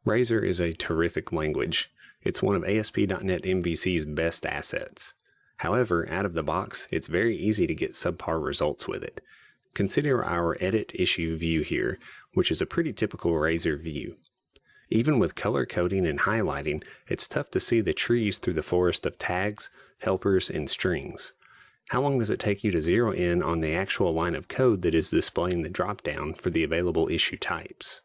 Razor is a terrific language. It's one of ASP.NET MVC's best assets. However, out of the box, it's very easy to get subpar results with it. Consider our Edit Issue view here, which is a pretty typical Razor view. Even with color coding and highlighting, it's tough to see the trees through the forest of tags, helpers, and strings. How long does it take you to zero in on the actual line of code that is displaying the dropdown for the available issue types?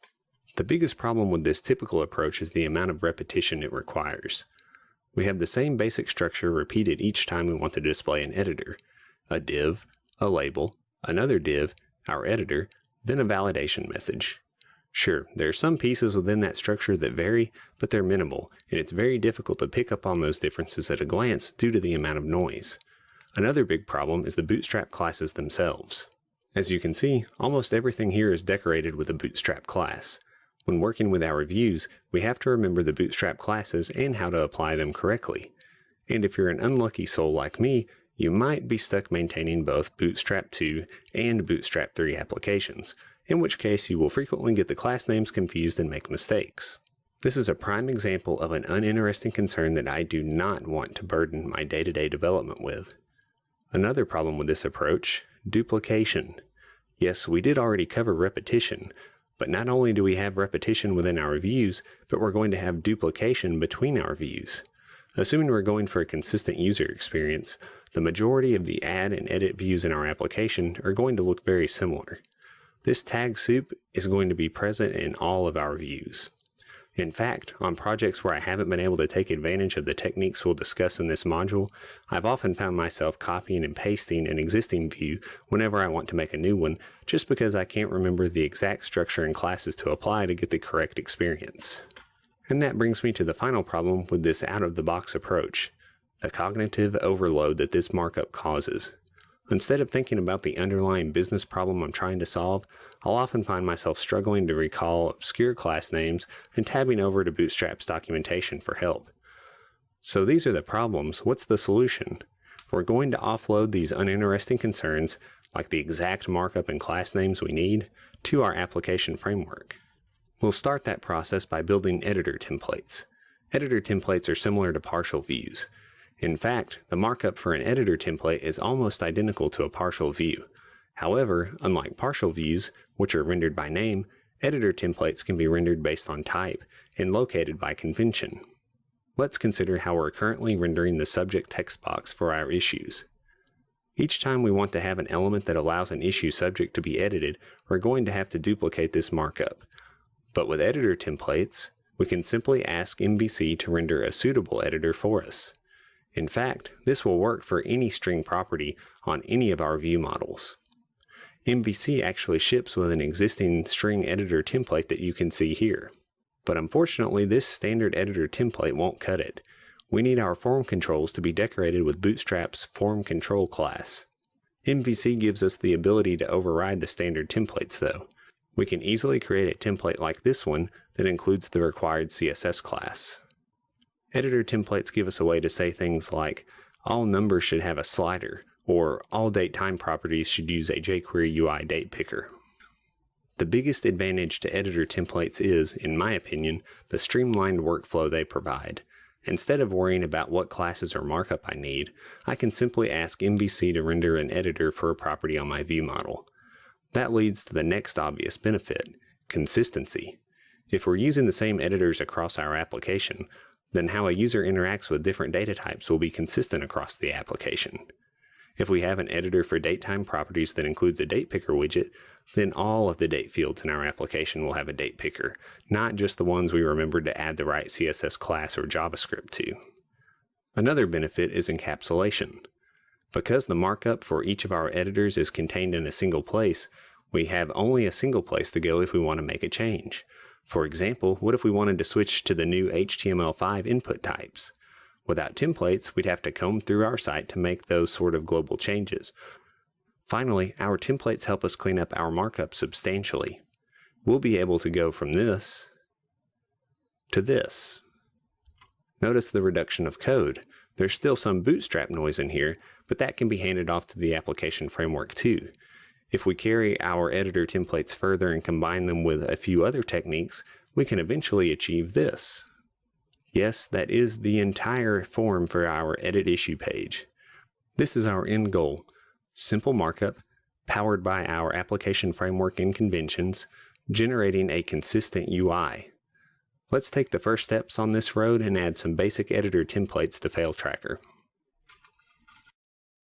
The biggest problem with this typical approach is the amount of repetition it requires. We have the same basic structure repeated each time we want to display an editor: a div, a label, another div, our editor, then a validation message. Sure, there are some pieces within that structure that vary, but they're minimal, and it's very difficult to pick up on those differences at a glance due to the amount of noise. Another big problem is the Bootstrap classes themselves. As you can see, almost everything here is decorated with a Bootstrap class. When working with our views, we have to remember the Bootstrap classes and how to apply them correctly. And if you're an unlucky soul like me, you might be stuck maintaining both Bootstrap 2 and Bootstrap 3 applications, in which case you will frequently get the class names confused and make mistakes. This is a prime example of an uninteresting concern that I do not want to burden my day-to-day development with. Another problem with this approach: duplication. Yes, we did already cover repetition, but not only do we have repetition within our views, but we're going to have duplication between our views. Assuming we're going for a consistent user experience, the majority of the add and edit views in our application are going to look very similar. This tag soup is going to be present in all of our views. In fact, on projects where I haven't been able to take advantage of the techniques we'll discuss in this module, I've often found myself copying and pasting an existing view whenever I want to make a new one, just because I can't remember the exact structure and classes to apply to get the correct experience. And that brings me to the final problem with this out-of-the-box approach: the cognitive overload that this markup causes. Instead of thinking about the underlying business problem I'm trying to solve, I'll often find myself struggling to recall obscure class names and tabbing over to Bootstrap's documentation for help. So these are the problems. What's the solution? We're going to offload these uninteresting concerns, like the exact markup and class names we need, to our application framework. We'll start that process by building editor templates. Editor templates are similar to partial views. In fact, the markup for an editor template is almost identical to a partial view. However, unlike partial views, which are rendered by name, editor templates can be rendered based on type and located by convention. Let's consider how we're currently rendering the subject text box for our issues. Each time we want to have an element that allows an issue subject to be edited, we're going to have to duplicate this markup. But with editor templates, we can simply ask MVC to render a suitable editor for us. In fact, this will work for any string property on any of our view models. MVC actually ships with an existing string editor template that you can see here. But unfortunately, this standard editor template won't cut it. We need our form controls to be decorated with Bootstrap's form control class. MVC gives us the ability to override the standard templates though. We can easily create a template like this one that includes the required CSS class. Editor templates give us a way to say things like, all numbers should have a slider, or all date time properties should use a jQuery UI date picker. The biggest advantage to editor templates is, in my opinion, the streamlined workflow they provide. Instead of worrying about what classes or markup I need, I can simply ask MVC to render an editor for a property on my view model. That leads to the next obvious benefit: consistency. If we're using the same editors across our application, then how a user interacts with different data types will be consistent across the application. If we have an editor for datetime properties that includes a date picker widget, then all of the date fields in our application will have a date picker, not just the ones we remembered to add the right CSS class or JavaScript to. Another benefit is encapsulation. Because the markup for each of our editors is contained in a single place, we have only a single place to go if we want to make a change. For example, what if we wanted to switch to the new HTML5 input types? Without templates, we'd have to comb through our site to make those sort of global changes. Finally, our templates help us clean up our markup substantially. We'll be able to go from this to this. Notice the reduction of code. There's still some Bootstrap noise in here, but that can be handed off to the application framework too. If we carry our editor templates further and combine them with a few other techniques, we can eventually achieve this. Yes, that is the entire form for our edit issue page. This is our end goal: simple markup, powered by our application framework and conventions, generating a consistent UI. Let's take the first steps on this road and add some basic editor templates to FailTracker.